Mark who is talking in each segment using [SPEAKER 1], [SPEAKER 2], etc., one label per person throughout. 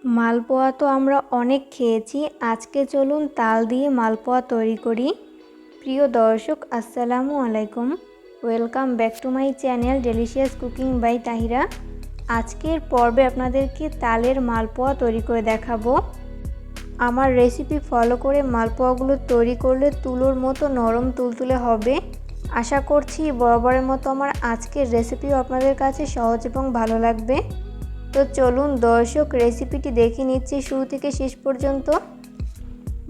[SPEAKER 1] মালপোয়া তো আমরা অনেক খেয়েছি। আজকে চলুন তাল দিয়ে মালপোয়া তৈরি করি। প্রিয় দর্শক, আসসালামু আলাইকুম। Welcome back to my channel delicious cooking by Tahira. আজকের পর্বে আপনাদেরকে তালের মালপোয়া তৈরি করে দেখাবো। আমার রেসিপি ফলো করে মালপোয়াগুলো তৈরি করলে তুলোর মতো নরম তুলতুলে হবে। আশা করছি বরাবরের মতো আমার আজকের রেসিপিও আপনাদের কাছে সহজ এবং ভালো লাগবে। তো চলুন দর্শক, রেসিপিটি দেখে নিচ্ছি শুরু থেকে শেষ পর্যন্ত।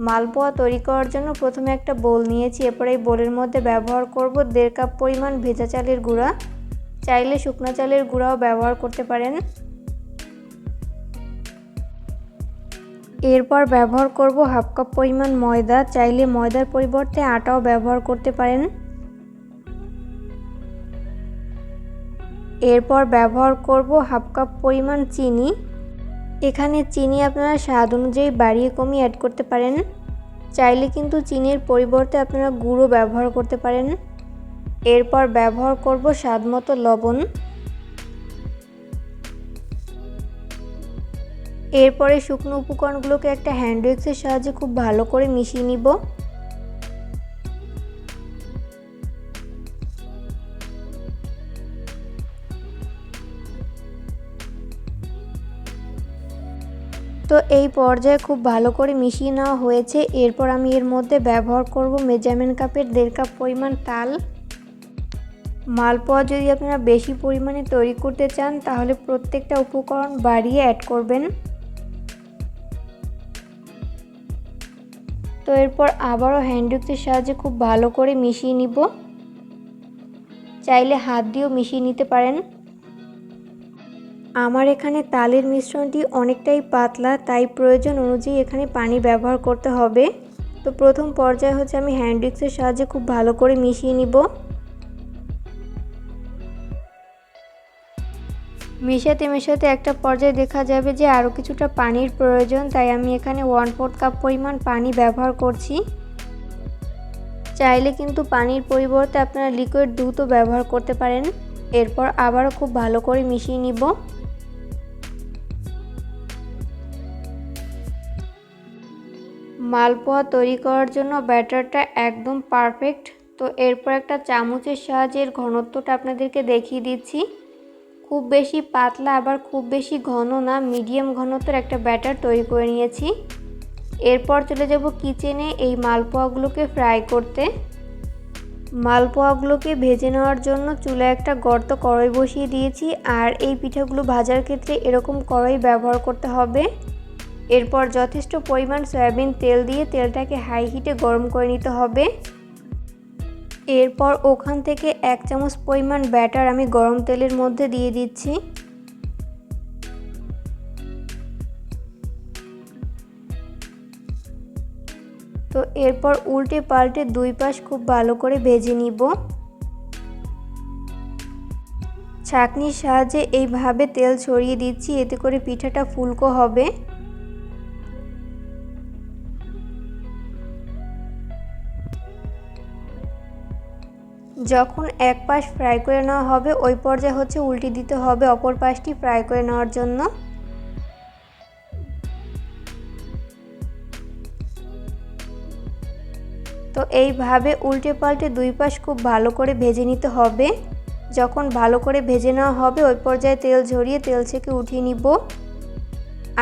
[SPEAKER 1] মালপোয়া তৈরি করার জন্য প্রথমে একটা বোল নিয়েছি। এরপরে এই বোলের মধ্যে ব্যবহার করব 1.5 কাপ পরিমাণ ভেজা চালের গুঁড়া। চাইলে শুকনা চালের গুঁড়াও ব্যবহার করতে পারেন। এরপর ব্যবহার করব 1/2 কাপ পরিমাণ ময়দা। চাইলে ময়দার পরিবর্তে আটাও ব্যবহার করতে পারেন। এরপর ব্যবহার করব 1/2 কাপ পরিমাণ চিনি। এখানে চিনি আপনারা স্বাদ অনুযায়ী বাড়িয়ে কমিয়ে অ্যাড করতে পারেন। চাইলে কিন্তু চিনির পরিবর্তে আপনারা গুঁড়ো ব্যবহার করতে পারেন। এরপর ব্যবহার করব স্বাদ মতো লবণ। এরপরে শুকনো উপকরণগুলোকে একটা হ্যান্ড উইক্সের সাহায্যে খুব ভালো করে মিশিয়ে নিব। তো এই পর্যায়ে খুব ভালো করে মিশিয়ে নেওয়া হয়েছে। এরপর আমি এর মধ্যে ব্যবহার করব মেজারমেন্ট কাপের 1.5 কাপ পরিমাণ তাল। মালপোয়া যদি আপনারা বেশি পরিমাণে তৈরি করতে চান তাহলে প্রত্যেকটা উপকরণ বাড়িয়ে অ্যাড করবেন। তো এরপর আবারও হ্যান্ড উইক্সের সাহায্যে খুব ভালো করে মিশিয়ে নিব। চাইলে হাত দিয়েও মিশিয়ে নিতে পারেন। আমার এখানে তালের মিশ্রণটি অনেকটাই পাতলা, তাই প্রয়োজন অনুযায়ী এখানে পানি ব্যবহার করতে হবে। তো প্রথম পর্যায়ে হচ্ছে আমি হ্যান্ড উইক্সের সাহায্যে খুব ভালো করে মিশিয়ে নিব। মেশাতে মেশাতে একটা পর্যায়ে দেখা যাবে যে আরও কিছুটা পানির প্রয়োজন, তাই আমি এখানে 1/4 কাপ পরিমাণ পানি ব্যবহার করছি। চাইলে কিন্তু পানির পরিবর্তে আপনারা লিকুইড দুধও ব্যবহার করতে পারেন। এরপর আবারও খুব ভালো করে মিশিয়ে নিব। মালপোয়া তৈরি করার জন্য ব্যাটারটা একদম পারফেক্ট। তো এরপর একটা চামচের সাহায্যে এর ঘনত্বটা আপনাদেরকে দেখিয়ে দিচ্ছি। খুব বেশি পাতলা আবার খুব বেশি ঘন না, মিডিয়াম ঘনত্বের একটা ব্যাটার তৈরি করে নিয়েছি। এরপর চলে যাব কিচেনে এই মালপোয়াগুলোকে ফ্রাই করতে। মালপোয়াগুলোকে ভেজে নেওয়ার জন্য চুলায় একটা গর্ত কড়াই বসিয়ে দিয়েছি। আর এই পিঠাগুলো ভাজার ক্ষেত্রে এরকম কড়াই ব্যবহার করতে হবে। এরপর যথেষ্ট পরিমাণ সয়াবিন তেল দিয়ে তেলটাকে হাই হিটে গরম করে নিতে হবে। এরপর ওখান থেকে 1 চামচ পরিমাণ ব্যাটার আমি গরম তেলের মধ্যে দিয়ে দিচ্ছি। তো এরপর উল্টে পাল্টে 2 পাশ খুব ভালো করে ভেজে নিব। ছাঁকনির সাহায্যে এইভাবে তেল ছড়িয়ে দিচ্ছি, এতে করে পিঠাটা ফুলকো হবে। যখন এক পাশ ফ্রাই করে নেওয়া হবে ওই পর্যায়ে হচ্ছে উল্টে দিতে হবে অপর পাশটি ফ্রাই করে নেওয়ার জন্য। তো এইভাবে উল্টে পাল্টে 2 পাশ খুব ভালো করে ভেজে নিতে হবে। যখন ভালো করে ভেজে নেওয়া হবে ওই পর্যায়ে তেল ঝরিয়ে তেল থেকে উঠিয়ে নিব।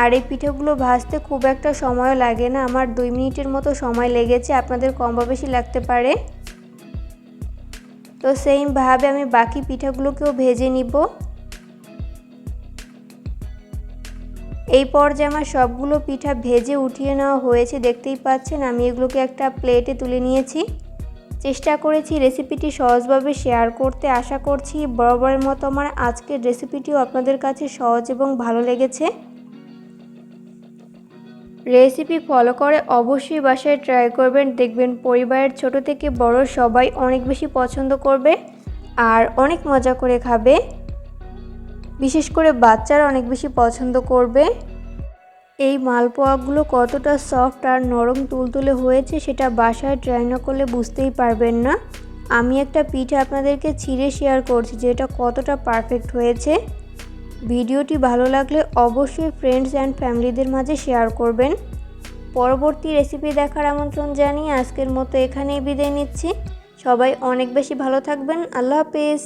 [SPEAKER 1] আর এই পিঠাগুলো ভাজতে খুব একটা সময়ও লাগে না, আমার 2 মিনিটের মতো সময় লেগেছে, আপনাদের কম বা বেশি লাগতে পারে। তো সেইমভাবে আমি বাকি পিঠাগুলোকেও ভেজে নিব। এই পর্যায়ে আমার সবগুলো পিঠা ভেজে উঠিয়ে নেওয়া হয়েছে, দেখতেই পাচ্ছেন। আমি এগুলোকে একটা প্লেটে তুলে নিয়েছি। চেষ্টা করেছি রেসিপিটি সহজভাবে শেয়ার করতে। আশা করছি বরাবরের মতো আমার আজকের রেসিপিটিও আপনাদের কাছে সহজ এবং ভালো লেগেছে। রেসিপি ফলো করে অবশ্যই বাসায় ট্রাই করবেন, দেখবেন পরিবারের ছোট থেকে বড় সবাই অনেক বেশি পছন্দ করবে আর অনেক মজা করে খাবে। বিশেষ করে বাচ্চারা অনেক বেশি পছন্দ করবে। এই মালপোয়াগুলো কতটা সফট আর নরম তুলতুলে হয়েছে সেটা বাসায় ট্রাই না করলে বুঝতেই পারবেন না। আমি একটা পিঠা আপনাদেরকে ছিঁড়ে শেয়ার করছি যে এটা কতটা পারফেক্ট হয়েছে। ভিডিওটি ভালো লাগলে অবশ্যই ফ্রেন্ডস অ্যান্ড ফ্যামিলিদের মাঝে শেয়ার করবেন। পরবর্তী রেসিপি দেখার আমন্ত্রণ জানিয়ে আজকের মতো এখানেই বিদায় নিচ্ছি। সবাই অনেক বেশি ভালো থাকবেন। আল্লাহ হাফেজ।